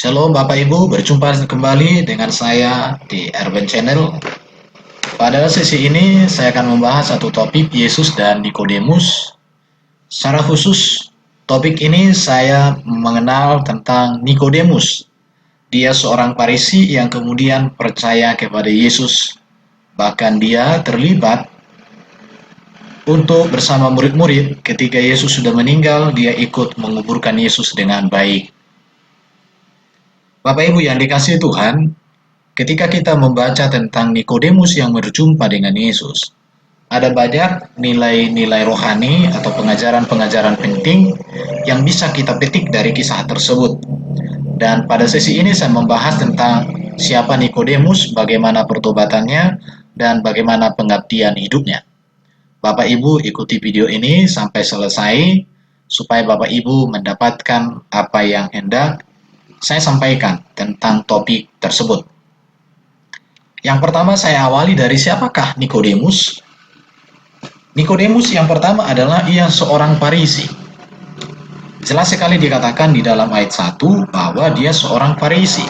Shalom Bapak Ibu, berjumpa kembali dengan saya di Urban Channel. Pada sesi ini saya akan membahas satu topik, Yesus dan Nikodemus. Secara khusus, topik ini saya mengenal tentang Nikodemus. Dia seorang Farisi yang kemudian percaya kepada Yesus. Bahkan dia terlibat untuk bersama murid-murid ketika Yesus sudah meninggal, dia ikut menguburkan Yesus dengan baik. Bapak Ibu yang dikasihi Tuhan, ketika kita membaca tentang Nikodemus yang berjumpa dengan Yesus, ada banyak nilai-nilai rohani atau pengajaran-pengajaran penting yang bisa kita petik dari kisah tersebut. Dan pada sesi ini saya membahas tentang siapa Nikodemus, bagaimana pertobatannya, dan bagaimana pengabdian hidupnya. Bapak Ibu ikuti video ini sampai selesai, supaya Bapak Ibu mendapatkan apa yang hendak saya sampaikan tentang topik tersebut. Yang pertama saya awali dari siapakah Nikodemus. Nikodemus yang pertama adalah ia seorang Farisi. Jelas sekali dikatakan di dalam ayat 1 bahwa dia seorang Farisi.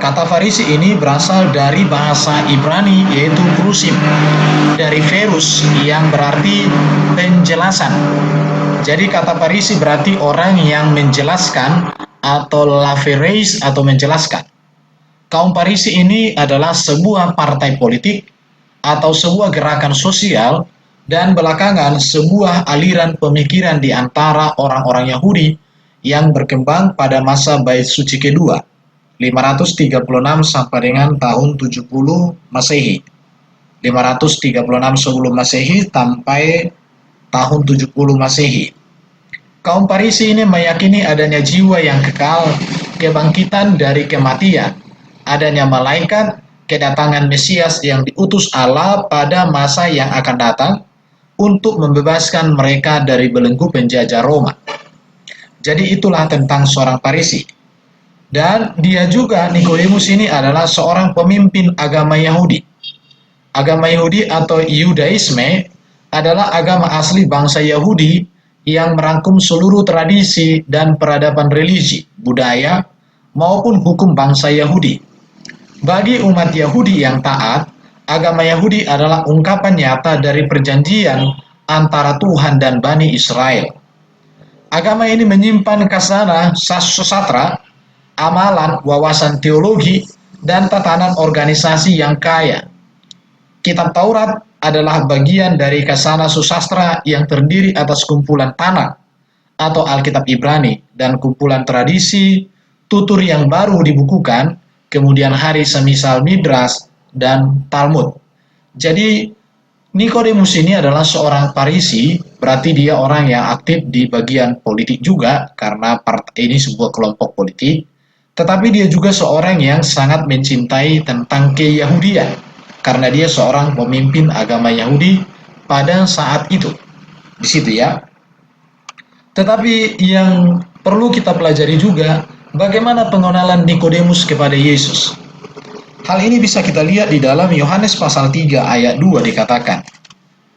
Kata Farisi ini berasal dari bahasa Ibrani yaitu Prusim, dari Ferus yang berarti penjelasan. Jadi kata Farisi berarti orang yang menjelaskan atau lavereis atau menjelaskan. Kaum Farisi ini adalah sebuah partai politik atau sebuah gerakan sosial dan belakangan sebuah aliran pemikiran di antara orang-orang Yahudi yang berkembang pada masa Bait Suci kedua, 536 sampai dengan tahun 70 Masehi. 536 sebelum Masehi sampai tahun 70 Masehi. Kaum Farisi ini meyakini adanya jiwa yang kekal, kebangkitan dari kematian, adanya malaikat, kedatangan Mesias yang diutus Allah pada masa yang akan datang untuk membebaskan mereka dari belenggu penjajah Roma. Jadi itulah tentang seorang Farisi. Dan dia juga, Nikodemus ini adalah seorang pemimpin agama Yahudi. Agama Yahudi atau Yudaisme adalah agama asli bangsa Yahudi yang merangkum seluruh tradisi dan peradaban religi, budaya, maupun hukum bangsa Yahudi. Bagi umat Yahudi yang taat, agama Yahudi adalah ungkapan nyata dari perjanjian antara Tuhan dan Bani Israel. Agama ini menyimpan kasana, sastra, amalan, wawasan teologi, dan tatanan organisasi yang kaya. Kitab Taurat adalah bagian dari kasana susastra yang terdiri atas kumpulan Tanakh atau Alkitab Ibrani dan kumpulan tradisi, tutur yang baru dibukukan, kemudian hari semisal Midras dan Talmud. Jadi Nikodemus ini adalah seorang Farisi, berarti dia orang yang aktif di bagian politik juga karena ini sebuah kelompok politik, tetapi dia juga seorang yang sangat mencintai tentang keyahudian karena dia seorang pemimpin agama Yahudi pada saat itu. Di situ ya. Tetapi yang perlu kita pelajari juga bagaimana pengenalan Nikodemus kepada Yesus. Hal ini bisa kita lihat di dalam Yohanes pasal 3 ayat 2 dikatakan,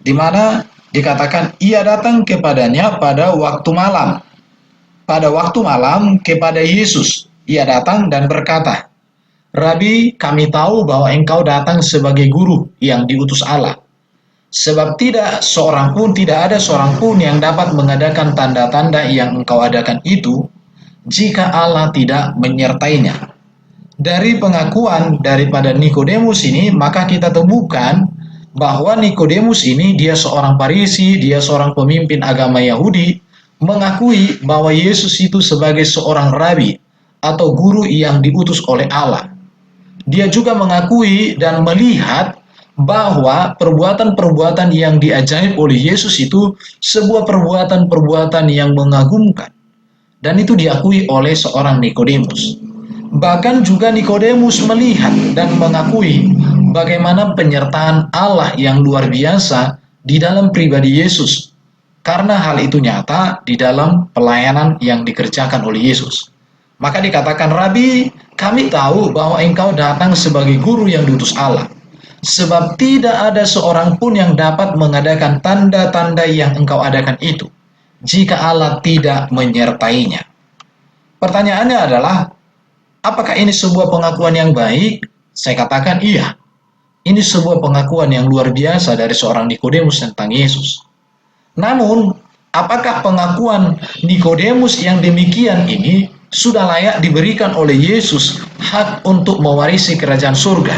di mana dikatakan ia datang kepadanya pada waktu malam. Pada waktu malam kepada Yesus ia datang dan berkata, Rabi, kami tahu bahwa engkau datang sebagai guru yang diutus Allah. Sebab tidak ada seorang pun yang dapat mengadakan tanda-tanda yang engkau adakan itu, jika Allah tidak menyertainya. Dari pengakuan daripada Nikodemus ini, maka kita temukan bahwa Nikodemus ini dia seorang Farisi, dia seorang pemimpin agama Yahudi, mengakui bahwa Yesus itu sebagai seorang rabi atau guru yang diutus oleh Allah. Dia juga mengakui dan melihat bahwa perbuatan-perbuatan yang diajaib oleh Yesus itu sebuah perbuatan-perbuatan yang mengagumkan. Dan itu diakui oleh seorang Nikodemus. Bahkan juga Nikodemus melihat dan mengakui bagaimana penyertaan Allah yang luar biasa di dalam pribadi Yesus. Karena hal itu nyata di dalam pelayanan yang dikerjakan oleh Yesus. Maka dikatakan, Rabi, kami tahu bahwa engkau datang sebagai guru yang diutus Allah. Sebab tidak ada seorang pun yang dapat mengadakan tanda-tanda yang engkau adakan itu, jika Allah tidak menyertainya. Pertanyaannya adalah, Apakah ini sebuah pengakuan yang baik? Saya katakan iya. Ini sebuah pengakuan yang luar biasa dari seorang Nikodemus tentang Yesus. Namun, apakah pengakuan Nikodemus yang demikian ini sudah layak diberikan oleh Yesus hak untuk mewarisi kerajaan surga?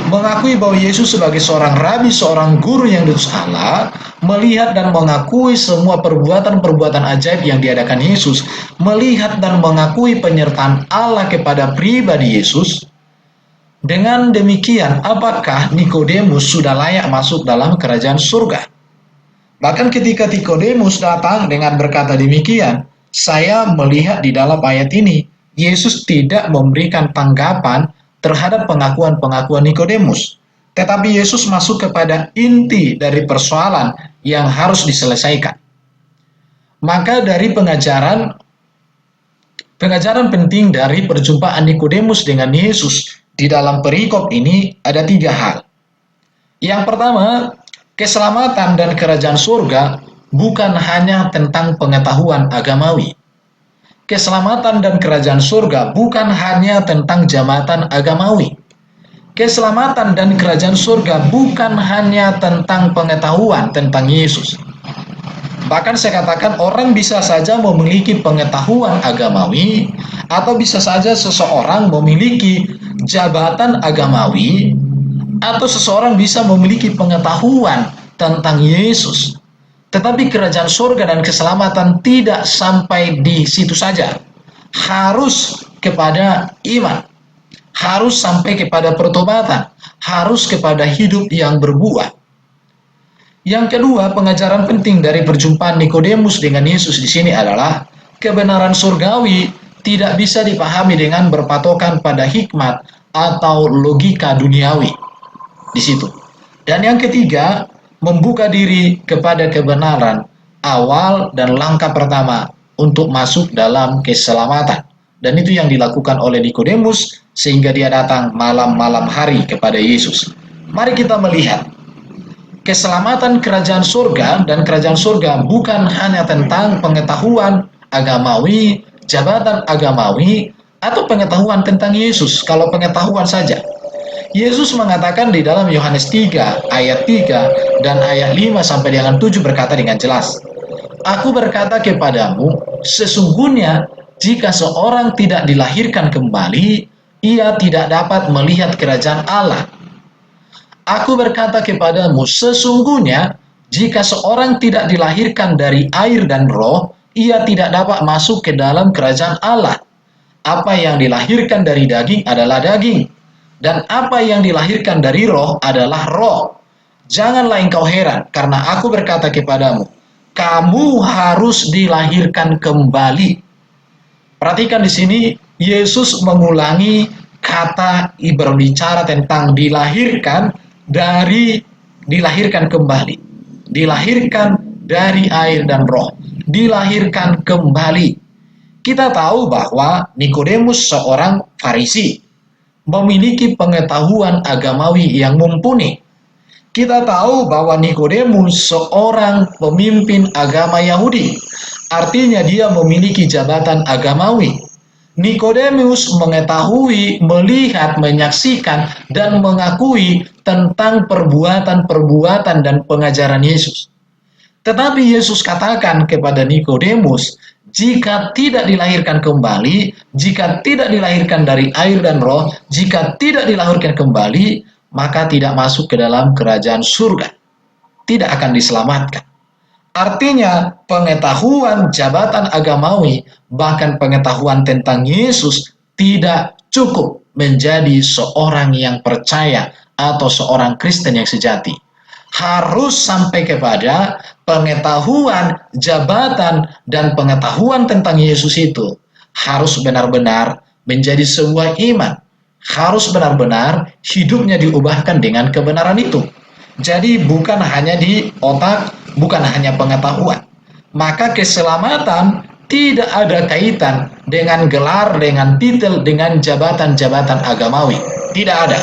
Mengakui bahwa Yesus sebagai seorang rabi, seorang guru yang diutus Allah, melihat dan mengakui semua perbuatan-perbuatan ajaib yang diadakan Yesus, melihat dan mengakui penyertaan Allah kepada pribadi Yesus. Dengan demikian, apakah Nikodemus sudah layak masuk dalam kerajaan surga? Bahkan ketika Nikodemus datang dengan berkata demikian, saya melihat di dalam ayat ini, Yesus tidak memberikan tanggapan terhadap pengakuan-pengakuan Nikodemus. Tetapi Yesus masuk kepada inti dari persoalan yang harus diselesaikan. Maka dari pengajaran penting dari perjumpaan Nikodemus dengan Yesus di dalam perikop ini ada 3 hal. Yang pertama, keselamatan dan kerajaan surga bukan hanya tentang pengetahuan agamawi. Keselamatan dan kerajaan surga bukan hanya tentang jabatan agamawi. Keselamatan dan kerajaan surga bukan hanya tentang pengetahuan tentang Yesus. Bahkan saya katakan orang bisa saja memiliki pengetahuan agamawi atau bisa saja seseorang memiliki jabatan agamawi atau seseorang bisa memiliki pengetahuan tentang Yesus. Tetapi kerajaan surga dan keselamatan tidak sampai di situ saja. Harus kepada iman. Harus sampai kepada pertobatan. Harus kepada hidup yang berbuah. Yang kedua, pengajaran penting dari perjumpaan Nikodemus dengan Yesus di sini adalah kebenaran surgawi tidak bisa dipahami dengan berpatokan pada hikmat atau logika duniawi. Di situ. Dan yang ketiga, membuka diri kepada kebenaran awal dan langkah pertama untuk masuk dalam keselamatan. Dan itu yang dilakukan oleh Nikodemus sehingga dia datang malam-malam hari kepada Yesus. Mari kita melihat keselamatan kerajaan surga dan kerajaan surga bukan hanya tentang pengetahuan agamawi, jabatan agamawi, atau pengetahuan tentang Yesus. Kalau pengetahuan saja, Yesus mengatakan di dalam Yohanes 3 ayat 3 dan ayat 5 sampai dengan 7 berkata dengan jelas, Aku berkata kepadamu, sesungguhnya jika seorang tidak dilahirkan kembali, ia tidak dapat melihat kerajaan Allah. Aku berkata kepadamu, sesungguhnya jika seorang tidak dilahirkan dari air dan roh, ia tidak dapat masuk ke dalam kerajaan Allah. Apa yang dilahirkan dari daging adalah daging, dan apa yang dilahirkan dari roh adalah roh. Janganlah engkau heran, karena aku berkata kepadamu, kamu harus dilahirkan kembali. Perhatikan di sini, Yesus mengulangi kata berbicara tentang dilahirkan kembali. Dilahirkan dari air dan roh. Dilahirkan kembali. Kita tahu bahwa Nikodemus seorang Farisi, memiliki pengetahuan agamawi yang mumpuni. Kita tahu bahwa Nikodemus seorang pemimpin agama Yahudi. Artinya dia memiliki jabatan agamawi. Nikodemus mengetahui, melihat, menyaksikan, dan mengakui tentang perbuatan-perbuatan dan pengajaran Yesus. Tetapi Yesus katakan kepada Nikodemus, jika tidak dilahirkan kembali, jika tidak dilahirkan dari air dan roh, jika tidak dilahirkan kembali, maka tidak masuk ke dalam kerajaan surga. Tidak akan diselamatkan. Artinya, pengetahuan jabatan agamawi, bahkan pengetahuan tentang Yesus, tidak cukup menjadi seorang yang percaya atau seorang Kristen yang sejati. Harus sampai kepada pengetahuan, jabatan, dan pengetahuan tentang Yesus itu harus benar-benar menjadi sebuah iman. Harus benar-benar hidupnya diubahkan dengan kebenaran itu. Jadi bukan hanya di otak, bukan hanya pengetahuan. Maka keselamatan tidak ada kaitan dengan gelar, dengan titel, dengan jabatan-jabatan agamawi. Tidak ada.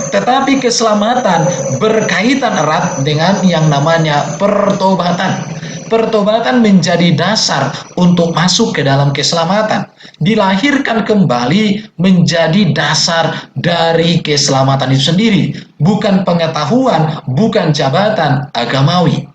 Tetapi keselamatan berkaitan erat dengan yang namanya pertobatan. Pertobatan menjadi dasar untuk masuk ke dalam keselamatan. Dilahirkan kembali menjadi dasar dari keselamatan itu sendiri, bukan pengetahuan, bukan jabatan agamawi.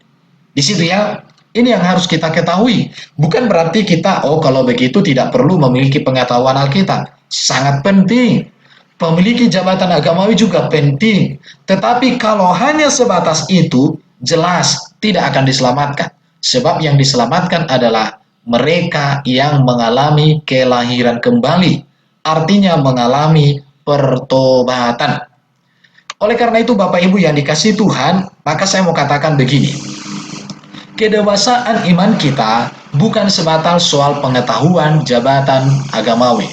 Di situ ya, ini yang harus kita ketahui. Bukan berarti kita, oh kalau begitu tidak perlu memiliki pengetahuan Alkitab. Sangat penting. Memiliki jabatan agamawi juga penting. Tetapi kalau hanya sebatas itu, jelas tidak akan diselamatkan. Sebab yang diselamatkan adalah mereka yang mengalami kelahiran kembali. Artinya mengalami pertobatan. Oleh karena itu Bapak Ibu yang dikasihi Tuhan, maka saya mau katakan begini. Kedewasaan iman kita bukan sebatas soal pengetahuan jabatan agamawi.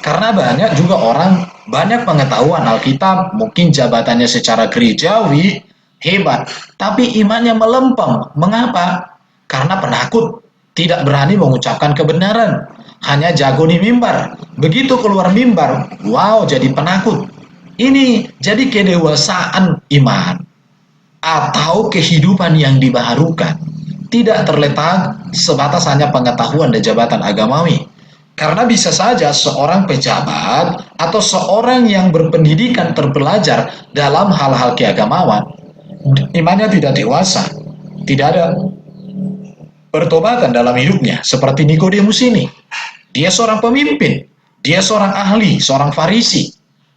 Karena banyak juga orang, banyak pengetahuan Alkitab, mungkin jabatannya secara gerejawi hebat, tapi imannya melempem. Mengapa? Karena penakut, tidak berani mengucapkan kebenaran, hanya jago di mimbar. Begitu keluar mimbar, wow, jadi penakut. Ini jadi kedewasaan iman atau kehidupan yang dibaharukan. Tidak terletak sebatas hanya pengetahuan dan jabatan agamawi. Karena bisa saja seorang pejabat atau seorang yang berpendidikan terbelajar dalam hal-hal keagamaan, imannya tidak dewasa, tidak ada pertobatan dalam hidupnya, seperti Nikodemus ini. Dia seorang pemimpin, dia seorang ahli, seorang farisi,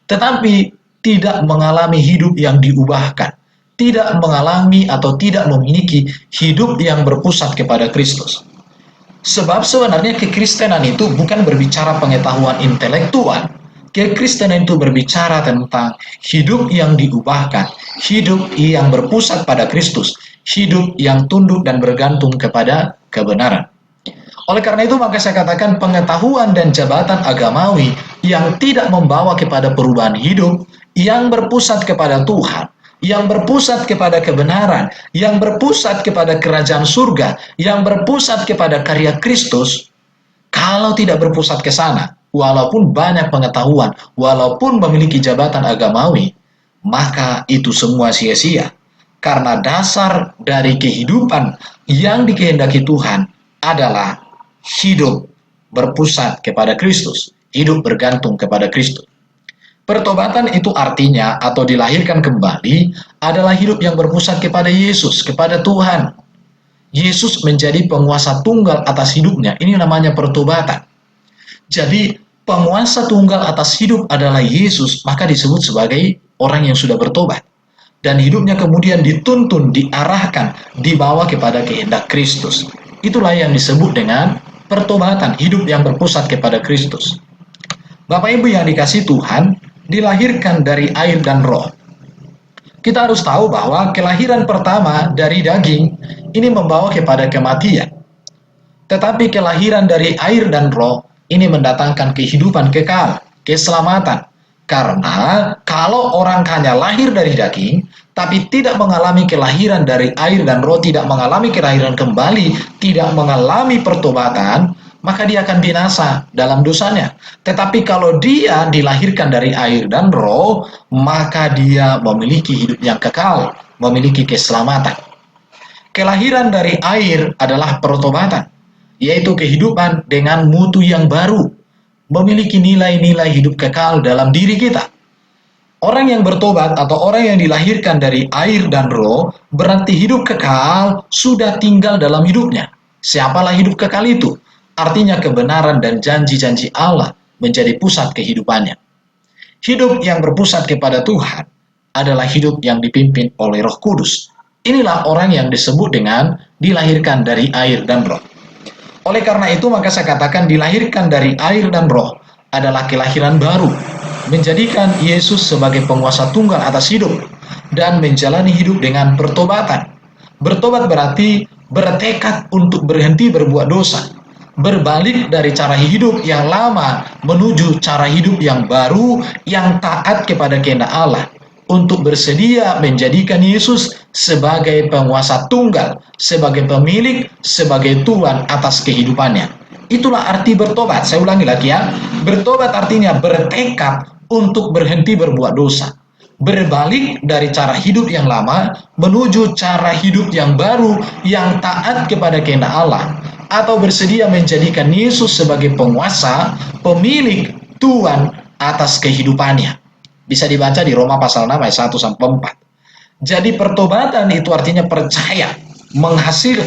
tetapi tidak mengalami hidup yang diubahkan, tidak mengalami atau tidak memiliki hidup yang berpusat kepada Kristus. Sebab sebenarnya kekristenan itu bukan berbicara pengetahuan intelektual. Kekristenan itu berbicara tentang hidup yang diubahkan, hidup yang berpusat pada Kristus, hidup yang tunduk dan bergantung kepada kebenaran. Oleh karena itu maka saya katakan pengetahuan dan jabatan agamawi yang tidak membawa kepada perubahan hidup, yang berpusat kepada Tuhan, yang berpusat kepada kebenaran, yang berpusat kepada kerajaan surga, yang berpusat kepada karya Kristus, kalau tidak berpusat ke sana, walaupun banyak pengetahuan, walaupun memiliki jabatan agamawi, maka itu semua sia-sia. Karena dasar dari kehidupan yang dikehendaki Tuhan adalah hidup berpusat kepada Kristus, hidup bergantung kepada Kristus. Pertobatan itu artinya atau dilahirkan kembali adalah hidup yang berpusat kepada Yesus, kepada Tuhan. Yesus menjadi penguasa tunggal atas hidupnya. Ini namanya pertobatan. Jadi penguasa tunggal atas hidup adalah Yesus, maka disebut sebagai orang yang sudah bertobat. Dan hidupnya kemudian dituntun, diarahkan, dibawa kepada kehendak Kristus. Itulah yang disebut dengan pertobatan, hidup yang berpusat kepada Kristus. Bapak Ibu yang dikasihi Tuhan, dilahirkan dari air dan roh. Kita harus tahu bahwa kelahiran pertama dari daging ini membawa kepada kematian. Tetapi kelahiran dari air dan roh ini mendatangkan kehidupan kekal, keselamatan. Karena kalau orang hanya lahir dari daging, tapi tidak mengalami kelahiran dari air dan roh, tidak mengalami kelahiran kembali, tidak mengalami pertobatan, maka dia akan binasa dalam dosanya. Tetapi kalau dia dilahirkan dari air dan roh, maka dia memiliki hidup yang kekal, memiliki keselamatan. Kelahiran dari air adalah pertobatan, yaitu kehidupan dengan mutu yang baru, memiliki nilai-nilai hidup kekal dalam diri kita. Orang yang bertobat atau orang yang dilahirkan dari air dan roh, berarti hidup kekal sudah tinggal dalam hidupnya. Siapalah hidup kekal itu? Artinya kebenaran dan janji-janji Allah menjadi pusat kehidupannya. Hidup yang berpusat kepada Tuhan adalah hidup yang dipimpin oleh Roh Kudus. Inilah orang yang disebut dengan dilahirkan dari air dan roh. Oleh karena itu maka saya katakan dilahirkan dari air dan roh adalah kelahiran baru, menjadikan Yesus sebagai penguasa tunggal atas hidup dan menjalani hidup dengan pertobatan. Bertobat berarti bertekad untuk berhenti berbuat dosa, berbalik dari cara hidup yang lama menuju cara hidup yang baru yang taat kepada kehendak Allah, untuk bersedia menjadikan Yesus sebagai penguasa tunggal, sebagai pemilik, sebagai Tuhan atas kehidupannya. Itulah arti bertobat. Saya ulangi lagi ya. Bertobat artinya bertekad untuk berhenti berbuat dosa, berbalik dari cara hidup yang lama menuju cara hidup yang baru yang taat kepada kehendak Allah, atau bersedia menjadikan Yesus sebagai penguasa, pemilik, Tuhan atas kehidupannya. Bisa dibaca di Roma pasal 6 ayat 1 sampai 4. Jadi pertobatan itu artinya percaya,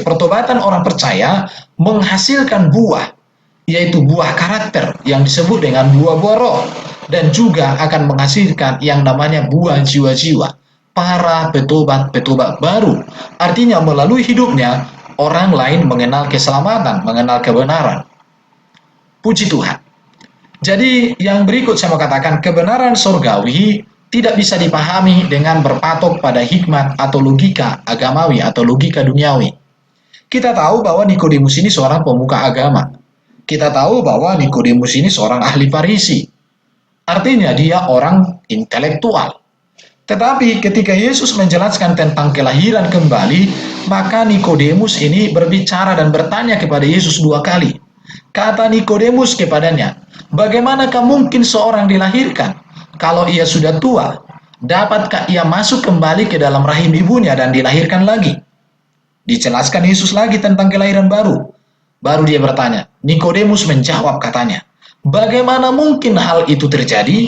pertobatan orang percaya menghasilkan buah, yaitu buah karakter yang disebut dengan buah-buah roh, dan juga akan menghasilkan yang namanya buah jiwa-jiwa, para petobat-petobat baru. Artinya melalui hidupnya, orang lain mengenal keselamatan, mengenal kebenaran. Puji Tuhan. Jadi yang berikut saya mau katakan, kebenaran surgawi tidak bisa dipahami dengan berpatok pada hikmat atau logika agamawi atau logika duniawi. Kita tahu bahwa Nikodemus ini seorang pemuka agama. Kita tahu bahwa Nikodemus ini seorang ahli Farisi. Artinya dia orang intelektual. Tetapi ketika Yesus menjelaskan tentang kelahiran kembali, maka Nikodemus ini berbicara dan bertanya kepada Yesus 2 kali. Kata Nikodemus kepadanya, "Bagaimanakah mungkin seorang dilahirkan kalau ia sudah tua? Dapatkah ia masuk kembali ke dalam rahim ibunya dan dilahirkan lagi?" Dijelaskan Yesus lagi tentang kelahiran baru. Baru dia bertanya. Nikodemus menjawab katanya, "Bagaimana mungkin hal itu terjadi?"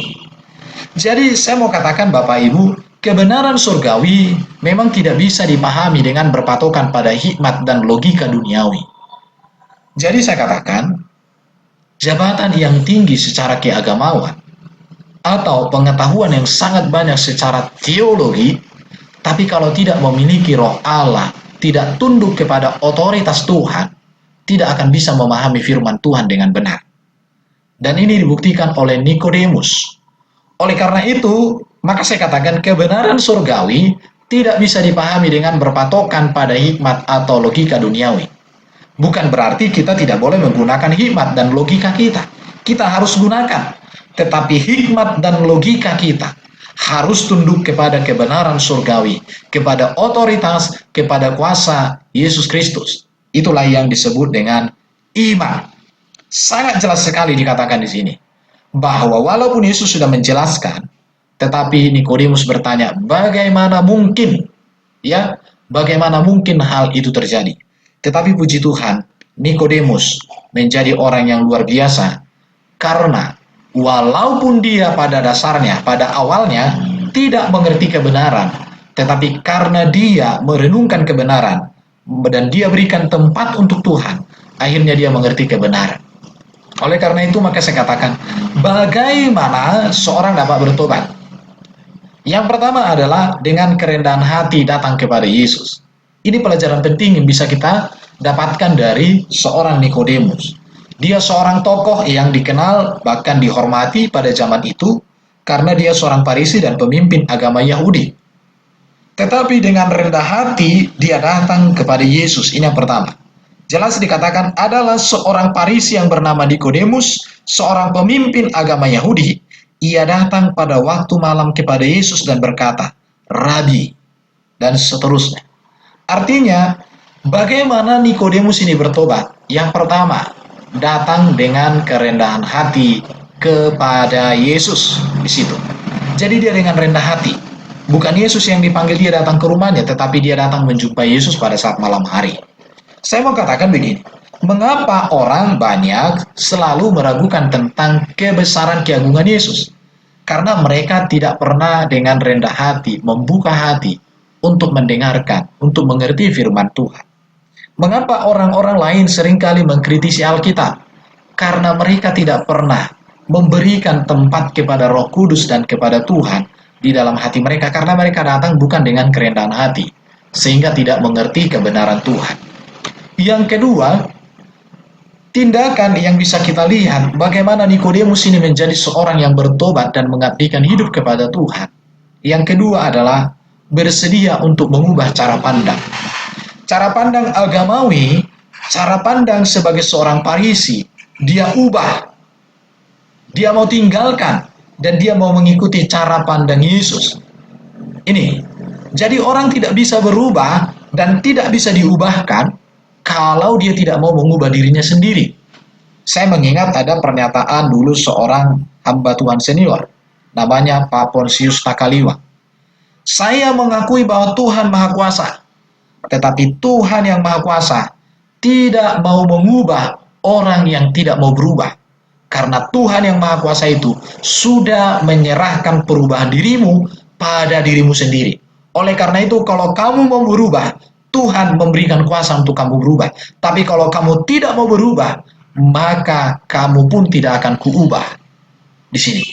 Jadi saya mau katakan Bapak Ibu, kebenaran surgawi memang tidak bisa dipahami dengan berpatokan pada hikmat dan logika duniawi. Jadi saya katakan, jabatan yang tinggi secara keagamaan atau pengetahuan yang sangat banyak secara teologi, tapi kalau tidak memiliki roh Allah, tidak tunduk kepada otoritas Tuhan, tidak akan bisa memahami firman Tuhan dengan benar. Dan ini dibuktikan oleh Nikodemus. Oleh karena itu, maka saya katakan kebenaran surgawi tidak bisa dipahami dengan berpatokan pada hikmat atau logika duniawi. Bukan berarti kita tidak boleh menggunakan hikmat dan logika kita. Kita harus gunakan. Tetapi hikmat dan logika kita harus tunduk kepada kebenaran surgawi, kepada otoritas, kepada kuasa Yesus Kristus. Itulah yang disebut dengan iman. Sangat jelas sekali dikatakan di sini bahwa walaupun Yesus sudah menjelaskan, tetapi Nikodemus bertanya, bagaimana mungkin? Ya, bagaimana mungkin hal itu terjadi? Tetapi puji Tuhan, Nikodemus menjadi orang yang luar biasa karena walaupun dia pada dasarnya, pada awalnya tidak mengerti kebenaran, tetapi karena dia merenungkan kebenaran dan dia berikan tempat untuk Tuhan, akhirnya dia mengerti kebenaran. Oleh karena itu maka saya katakan, bagaimana seorang dapat bertobat? Yang pertama adalah dengan kerendahan hati datang kepada Yesus. Ini pelajaran penting yang bisa kita dapatkan dari seorang Nikodemus. Dia seorang tokoh yang dikenal bahkan dihormati pada zaman itu karena dia seorang Farisi dan pemimpin agama Yahudi. Tetapi dengan rendah hati dia datang kepada Yesus. Ini yang pertama. Jelas dikatakan adalah seorang Farisi yang bernama Nikodemus, seorang pemimpin agama Yahudi. Ia datang pada waktu malam kepada Yesus dan berkata, "Rabi," dan seterusnya. Artinya, bagaimana Nikodemus ini bertobat? Yang pertama, datang dengan kerendahan hati kepada Yesus di situ. Jadi dia dengan rendah hati. Bukan Yesus yang dipanggil dia datang ke rumahnya, tetapi dia datang menjumpai Yesus pada saat malam hari. Saya mau katakan begini, mengapa orang banyak selalu meragukan tentang kebesaran keagungan Yesus? Karena mereka tidak pernah dengan rendah hati, membuka hati untuk mendengarkan, untuk mengerti firman Tuhan. Mengapa orang-orang lain seringkali mengkritisi Alkitab? Karena mereka tidak pernah memberikan tempat kepada Roh Kudus dan kepada Tuhan di dalam hati mereka, karena mereka datang bukan dengan kerendahan hati, sehingga tidak mengerti kebenaran Tuhan. Yang kedua, tindakan yang bisa kita lihat bagaimana Nikodemus ini menjadi seorang yang bertobat dan mengabdikan hidup kepada Tuhan. Yang kedua adalah bersedia untuk mengubah cara pandang. Cara pandang agamawi, cara pandang sebagai seorang Farisi, dia ubah. Dia mau tinggalkan dan dia mau mengikuti cara pandang Yesus. Ini, jadi orang tidak bisa berubah dan tidak bisa diubahkan kalau dia tidak mau mengubah dirinya sendiri. Saya mengingat ada pernyataan dulu seorang hamba Tuhan senior, namanya Pak Pontius Takaliwa. Saya mengakui bahwa Tuhan Maha Kuasa, tetapi Tuhan yang Maha Kuasa tidak mau mengubah orang yang tidak mau berubah. Karena Tuhan yang Maha Kuasa itu sudah menyerahkan perubahan dirimu pada dirimu sendiri. Oleh karena itu, kalau kamu mau berubah, Tuhan memberikan kuasa untuk kamu berubah. Tapi kalau kamu tidak mau berubah, maka kamu pun tidak akan kuubah. Di sini.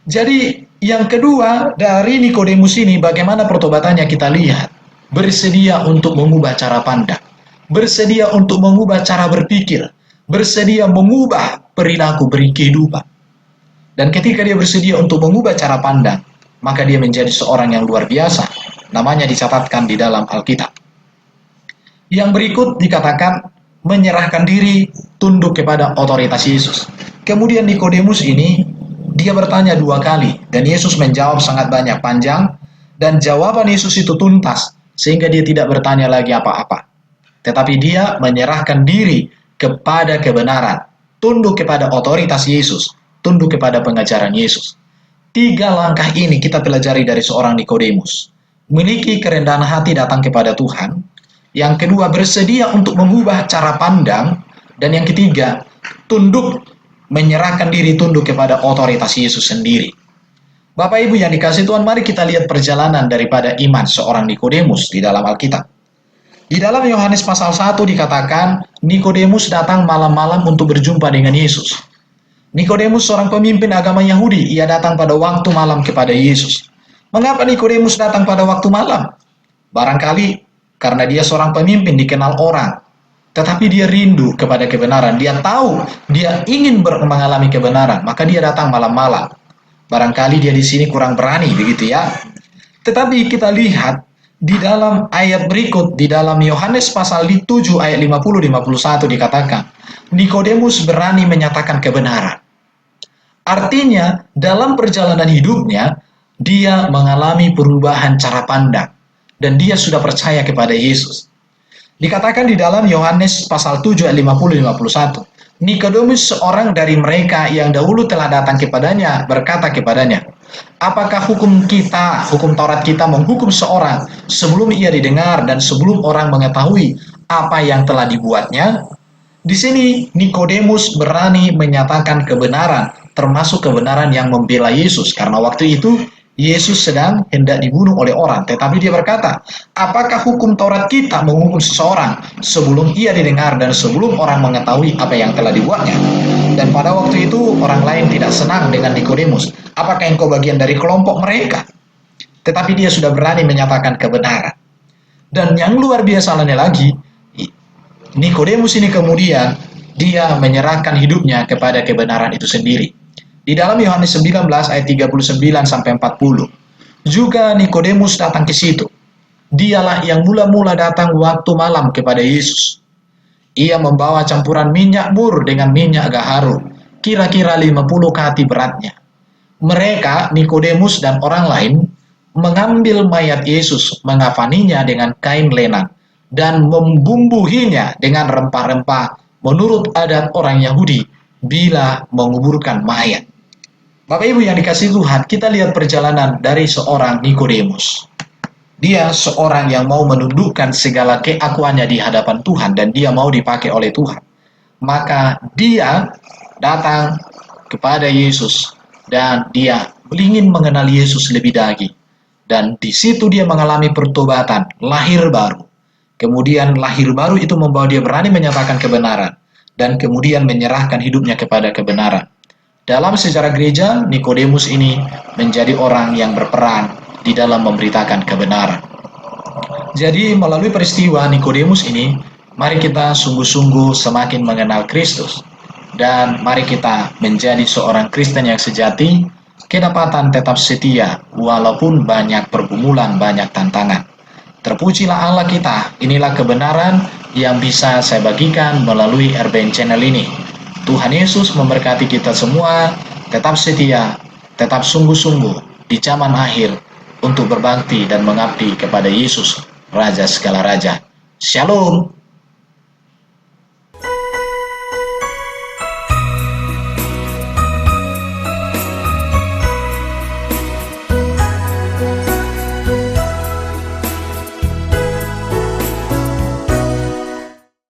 Jadi yang kedua dari Nikodemus ini, bagaimana pertobatannya kita lihat. Bersedia untuk mengubah cara pandang, bersedia untuk mengubah cara berpikir, bersedia mengubah perilaku berkehidupan. Dan ketika dia bersedia untuk mengubah cara pandang, maka dia menjadi seorang yang luar biasa. Namanya dicatatkan di dalam Alkitab. Yang berikut dikatakan menyerahkan diri, tunduk kepada otoritas Yesus. Kemudian Nikodemus ini, dia bertanya 2 kali, dan Yesus menjawab sangat banyak, panjang, dan jawaban Yesus itu tuntas, sehingga dia tidak bertanya lagi apa-apa. Tetapi dia menyerahkan diri kepada kebenaran, tunduk kepada otoritas Yesus, tunduk kepada pengajaran Yesus. 3 langkah ini kita pelajari dari seorang Nikodemus. Memiliki kerendahan hati datang kepada Tuhan. Yang kedua, bersedia untuk mengubah cara pandang. Dan yang ketiga, tunduk, menyerahkan diri tunduk kepada otoritas Yesus sendiri. Bapak Ibu yang dikasihi Tuhan, mari kita lihat perjalanan daripada iman seorang Nikodemus di dalam Alkitab. Di dalam Yohanes pasal 1 dikatakan, Nikodemus datang malam-malam untuk berjumpa dengan Yesus. Nikodemus seorang pemimpin agama Yahudi, ia datang pada waktu malam kepada Yesus. Mengapa Nikodemus datang pada waktu malam? Barangkali karena dia seorang pemimpin, dikenal orang. Tetapi dia rindu kepada kebenaran. Dia tahu, dia ingin mengalami kebenaran, maka dia datang malam-malam. Barangkali dia di sini kurang berani, begitu ya. Tetapi kita lihat di dalam ayat berikut, di dalam Yohanes pasal 7 ayat 50-51 dikatakan, Nikodemus berani menyatakan kebenaran. Artinya, dalam perjalanan hidupnya, dia mengalami perubahan cara pandang. Dan dia sudah percaya kepada Yesus. Dikatakan di dalam Yohanes pasal 7 ayat 50-51, Nikodemus seorang dari mereka yang dahulu telah datang kepadanya berkata kepadanya, apakah hukum kita, hukum Taurat kita menghukum seorang sebelum ia didengar dan sebelum orang mengetahui apa yang telah dibuatnya? Di sini Nikodemus berani menyatakan kebenaran, termasuk kebenaran yang membela Yesus, karena waktu itu Yesus sedang hendak dibunuh oleh orang, tetapi dia berkata, apakah hukum Taurat kita menghukum seseorang sebelum ia didengar dan sebelum orang mengetahui apa yang telah dibuatnya? Dan pada waktu itu orang lain tidak senang dengan Nikodemus. Apakah engkau bagian dari kelompok mereka? Tetapi dia sudah berani menyatakan kebenaran. Dan yang luar biasa lainnya lagi, Nikodemus ini kemudian dia menyerahkan hidupnya kepada kebenaran itu sendiri. Di dalam Yohanes 19 ayat 39 sampai 40. Juga Nikodemus datang ke situ. Dialah yang mula-mula datang waktu malam kepada Yesus. Ia membawa campuran minyak mur dengan minyak gaharu, kira-kira 50 kati beratnya. Mereka, Nikodemus dan orang lain, mengambil mayat Yesus, mengafaninya dengan kain lenan, dan membumbuhinya dengan rempah-rempah menurut adat orang Yahudi bila menguburkan mayat. Bapak Ibu yang dikasihi Tuhan, kita lihat perjalanan dari seorang Nikodemus. Dia seorang yang mau menundukkan segala keakuannya di hadapan Tuhan dan dia mau dipakai oleh Tuhan. Maka dia datang kepada Yesus dan dia ingin mengenal Yesus lebih lagi. Dan di situ dia mengalami pertobatan, lahir baru. Kemudian lahir baru itu membawa dia berani menyatakan kebenaran dan kemudian menyerahkan hidupnya kepada kebenaran. Dalam sejarah gereja, Nikodemus ini menjadi orang yang berperan di dalam memberitakan kebenaran. Jadi melalui peristiwa Nikodemus ini, mari kita sungguh-sungguh semakin mengenal Kristus. Dan mari kita menjadi seorang Kristen yang sejati, kedapatan tetap setia, walaupun banyak pergumulan, banyak tantangan. Terpujilah Allah kita, inilah kebenaran yang bisa saya bagikan melalui RBN Channel ini. Tuhan Yesus memberkati kita semua, tetap setia, tetap sungguh-sungguh di zaman akhir untuk berbakti dan mengabdi kepada Yesus, Raja segala Raja. Shalom.